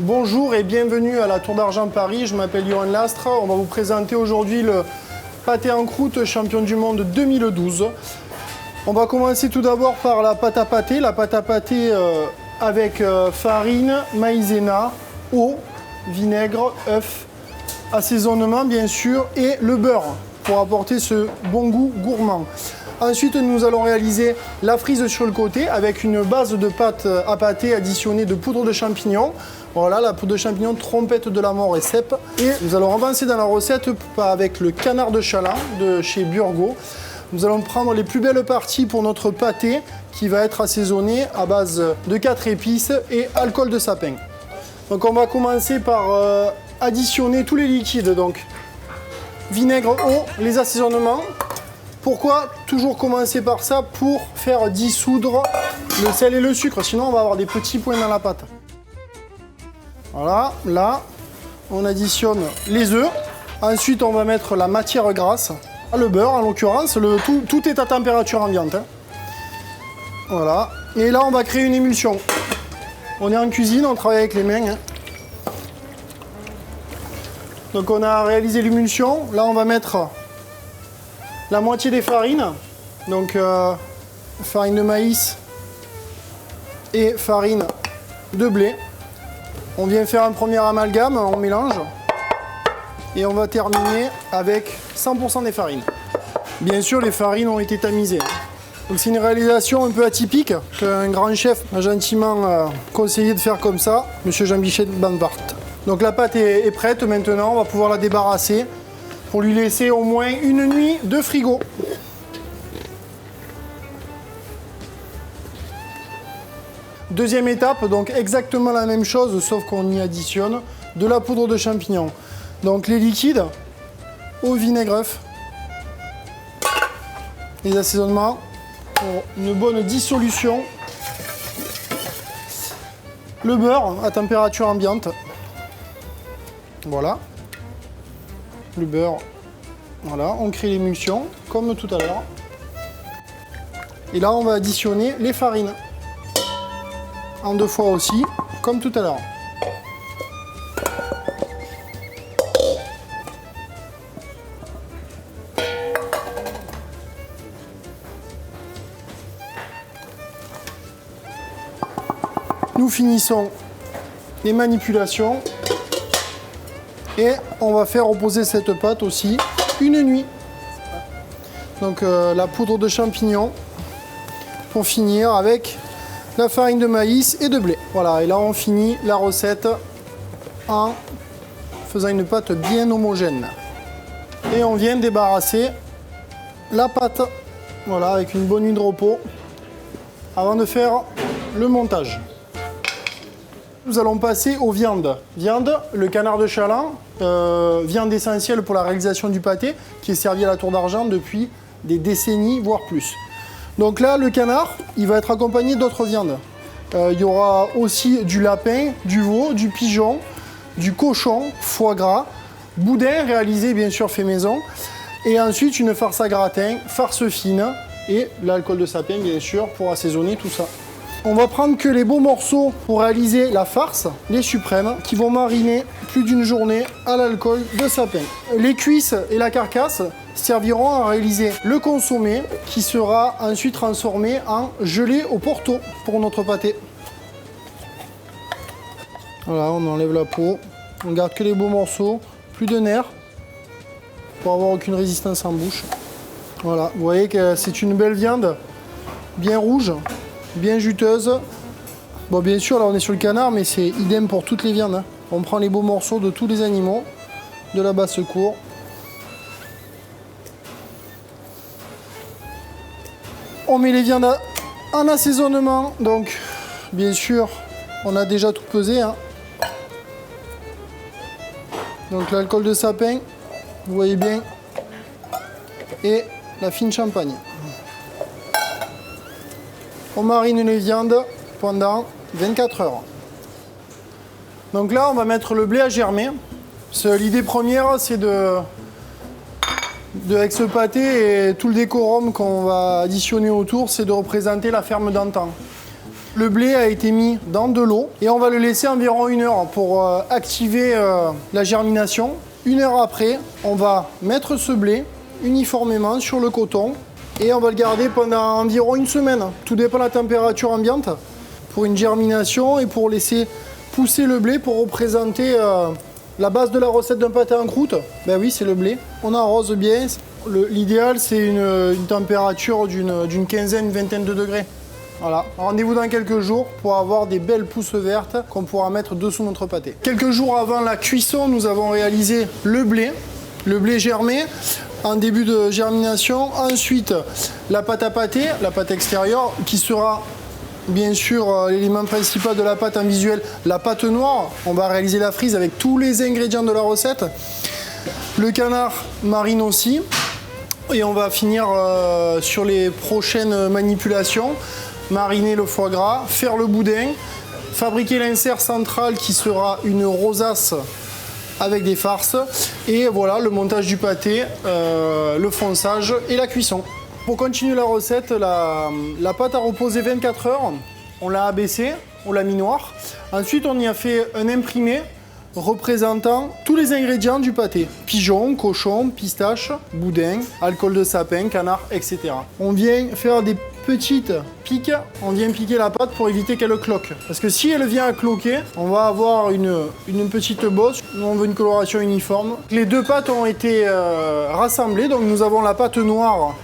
Bonjour et bienvenue à la Tour d'Argent Paris, je m'appelle Johan Lastre. On va vous présenter aujourd'hui le pâté en croûte champion du monde 2012. On va commencer tout d'abord par la pâte à pâté. La pâte à pâté avec farine, maïzena, eau, vinaigre, œuf, assaisonnement bien sûr et le beurre pour apporter ce bon goût gourmand. Ensuite, nous allons réaliser la frise sur le côté avec une base de pâte à pâté additionnée de poudre de champignons. Voilà, la poudre de champignons, trompette de la mort et cèpe. Et nous allons avancer dans la recette avec le canard de chaland de chez Burgo. Nous allons prendre les plus belles parties pour notre pâté qui va être assaisonné à base de 4 épices et alcool de sapin. Donc on va commencer par additionner tous les liquides. Donc vinaigre, eau, les assaisonnements. Pourquoi toujours commencer par ça? Pour faire dissoudre le sel et le sucre, sinon on va avoir des petits points dans la pâte. Voilà, là, on additionne les œufs. Ensuite, on va mettre la matière grasse, le beurre en l'occurrence. Tout est à température ambiante. Voilà, et là, on va créer une émulsion. On est en cuisine, on travaille avec les mains. Donc, on a réalisé l'émulsion. Là, on va mettre la moitié des farines, donc farine de maïs et farine de blé. On vient faire un premier amalgame, on mélange et on va terminer avec 100% des farines. Bien sûr, les farines ont été tamisées. Donc c'est une réalisation un peu atypique qu'un grand chef m'a gentiment conseillé de faire comme ça, Monsieur Jean-Michel Banvart. Donc la pâte est prête maintenant, on va pouvoir la débarrasser pour lui laisser au moins une nuit de frigo. Deuxième étape, donc exactement la même chose, sauf qu'on y additionne de la poudre de champignons. Donc les liquides, au vinaigre œuf, les assaisonnements pour une bonne dissolution, le beurre à température ambiante, voilà. Le beurre, voilà, on crée l'émulsion comme tout à l'heure. Et là, on va additionner les farines. En 2 fois aussi, comme tout à l'heure. Nous finissons les manipulations. Et on va faire reposer cette pâte aussi une nuit. Donc la poudre de champignons pour finir avec la farine de maïs et de blé. Voilà, et là on finit la recette en faisant une pâte bien homogène. Et on vient débarrasser la pâte, voilà, avec une bonne nuit de repos avant de faire le montage. Nous allons passer aux viandes. Viande, le canard de chaland, viande essentielle pour la réalisation du pâté, qui est servi à la Tour d'Argent depuis des décennies, voire plus. Donc là, le canard, il va être accompagné d'autres viandes. Il y aura aussi du lapin, du veau, du pigeon, du cochon, foie gras, boudin réalisé, bien sûr, fait maison, et ensuite une farce à gratin, farce fine, et l'alcool de sapin, bien sûr, pour assaisonner tout ça. On va prendre que les beaux morceaux pour réaliser la farce, les suprêmes, qui vont mariner plus d'une journée à l'alcool de sapin. Les cuisses et la carcasse serviront à réaliser le consommé qui sera ensuite transformé en gelée au porto pour notre pâté. Voilà, on enlève la peau, on garde que les beaux morceaux, plus de nerfs pour avoir aucune résistance en bouche. Voilà, vous voyez que c'est une belle viande, bien rouge, bien juteuse. Bon, bien sûr, là on est sur le canard, mais c'est idem pour toutes les viandes. On prend les beaux morceaux de tous les animaux, de la basse-cour. On met les viandes en assaisonnement, donc bien sûr, on a déjà tout pesé. Donc l'alcool de sapin, vous voyez bien, et la fine champagne. On marine les viandes pendant 24 heures. Donc là, on va mettre le blé à germer. L'idée première, c'est avec ce pâté et tout le décorum qu'on va additionner autour, c'est de représenter la ferme d'antan. Le blé a été mis dans de l'eau et on va le laisser environ 1 heure pour activer la germination. 1 heure après, on va mettre ce blé uniformément sur le coton et on va le garder pendant environ 1 semaine. Tout dépend de la température ambiante pour une germination et pour laisser pousser le blé pour représenter la base de la recette d'un pâté en croûte. Ben oui, c'est le blé. On arrose bien. L'idéal, c'est une température d'une quinzaine, une vingtaine de degrés. Voilà, rendez-vous dans quelques jours pour avoir des belles pousses vertes qu'on pourra mettre dessous notre pâté. Quelques jours avant la cuisson, nous avons réalisé le blé germé en début de germination. Ensuite, la pâte à pâté, la pâte extérieure, qui sera bien sûr l'élément principal de la pâte en visuel, la pâte noire. On va réaliser la frise avec tous les ingrédients de la recette. Le canard marine aussi. Et on va finir sur les prochaines manipulations. Mariner le foie gras, faire le boudin, fabriquer l'insert central qui sera une rosace avec des farces. Et voilà le montage du pâté, le fonçage et la cuisson. Pour continuer la recette, la pâte a reposé 24 heures. On l'a abaissée, on l'a mis noir. Ensuite, on y a fait un imprimé représentant tous les ingrédients du pâté. Pigeon, cochon, pistache, boudin, alcool de sapin, canard, etc. On vient faire des petites piques, on vient piquer la pâte pour éviter qu'elle cloque. Parce que si elle vient à cloquer, on va avoir une petite bosse. Nous, on veut une coloration uniforme. Les deux pâtes ont été rassemblées. Donc nous avons la pâte noire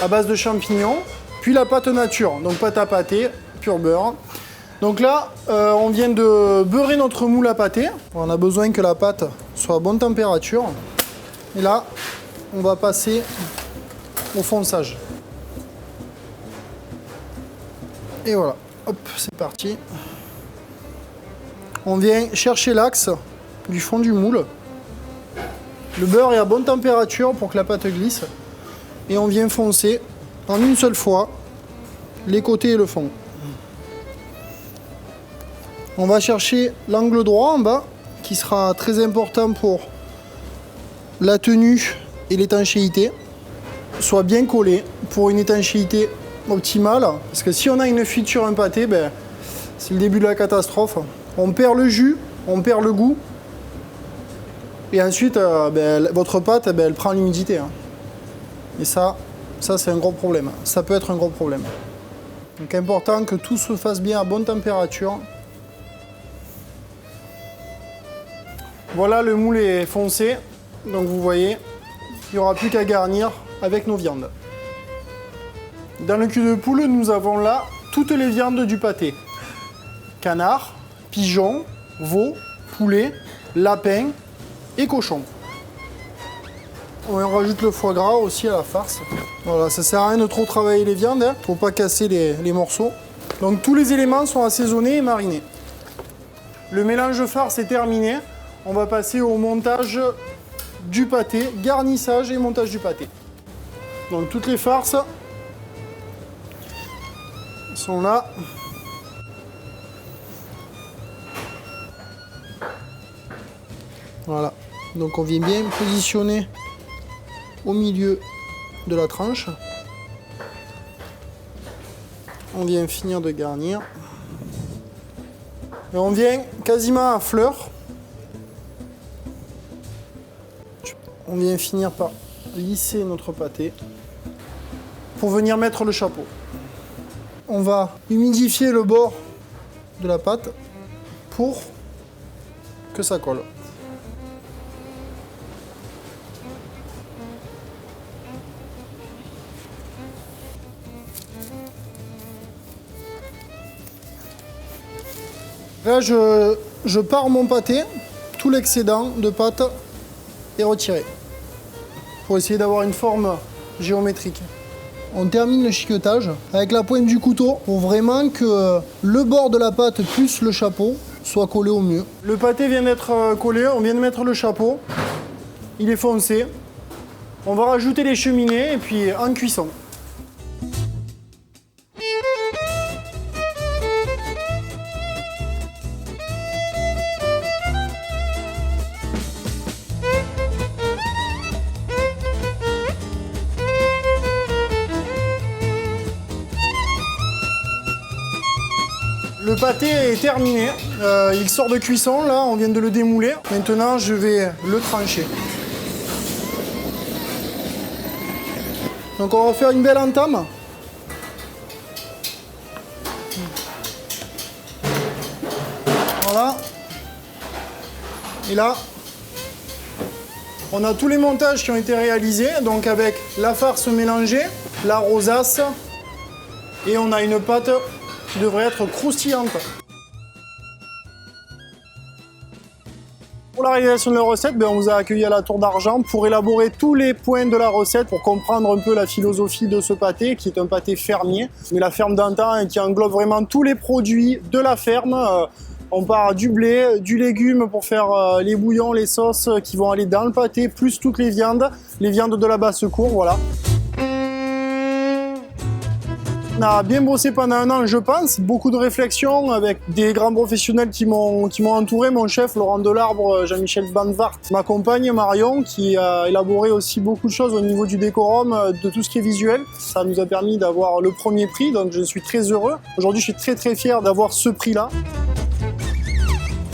à base de champignons, puis la pâte nature, donc pâte à pâté, pur beurre. Donc là, on vient de beurrer notre moule à pâté. On a besoin que la pâte soit à bonne température. Et là, on va passer au fonçage. Et voilà, hop, c'est parti. On vient chercher l'axe du fond du moule. Le beurre est à bonne température pour que la pâte glisse. Et on vient foncer en une seule fois les côtés et le fond. On va chercher l'angle droit en bas, qui sera très important pour la tenue et l'étanchéité. Soit bien collé pour une étanchéité optimale. Parce que si on a une fuite sur un pâté, ben, c'est le début de la catastrophe. On perd le jus, on perd le goût. Et ensuite, votre pâte, elle prend l'humidité. Hein. Et ça c'est un gros problème. Ça peut être un gros problème. Donc important que tout se fasse bien à bonne température. Voilà, le moule est foncé. Donc vous voyez, il n'y aura plus qu'à garnir avec nos viandes. Dans le cul de poule, nous avons là toutes les viandes du pâté. Canard, pigeon, veau, poulet, lapin et cochon. On rajoute le foie gras aussi à la farce. Voilà, ça sert à rien de trop travailler les viandes, hein, pour pas casser les morceaux. Donc tous les éléments sont assaisonnés et marinés. Le mélange farce est terminé. On va passer au montage du pâté, garnissage et montage du pâté. Donc toutes les farces sont là. Voilà. Donc on vient bien positionner au milieu de la tranche. On vient finir de garnir. Et on vient quasiment à fleur. On vient finir par lisser notre pâté pour venir mettre le chapeau. On va humidifier le bord de la pâte pour que ça colle. Là, je pars mon pâté, tout l'excédent de pâte est retiré pour essayer d'avoir une forme géométrique. On termine le chiquetage avec la pointe du couteau pour vraiment que le bord de la pâte plus le chapeau soit collé au mieux. Le pâté vient d'être collé, on vient de mettre le chapeau, il est foncé. On va rajouter les cheminées et puis en cuisson. pâté est terminé. Il sort de cuisson, là, on vient de le démouler. Maintenant, je vais le trancher. Donc on va faire une belle entame. Voilà. Et là, on a tous les montages qui ont été réalisés, donc avec la farce mélangée, la rosace, et on a une pâte qui devrait être croustillante. Pour la réalisation de la recette, on vous a accueilli à la Tour d'Argent pour élaborer tous les points de la recette, pour comprendre un peu la philosophie de ce pâté, qui est un pâté fermier, mais la ferme d'antan et qui englobe vraiment tous les produits de la ferme. On part du blé, du légume pour faire les bouillons, les sauces qui vont aller dans le pâté, plus toutes les viandes de la basse-cour, voilà. On a bien bossé pendant un an, je pense, beaucoup de réflexions avec des grands professionnels qui m'ont entouré, mon chef Laurent Delarbre, Jean-Michel Van Wart, ma compagne Marion qui a élaboré aussi beaucoup de choses au niveau du décorum, de tout ce qui est visuel. Ça nous a permis d'avoir le premier prix, donc je suis très heureux. Aujourd'hui, je suis très fier d'avoir ce prix-là.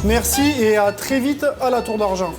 Merci et à très vite à la Tour d'Argent.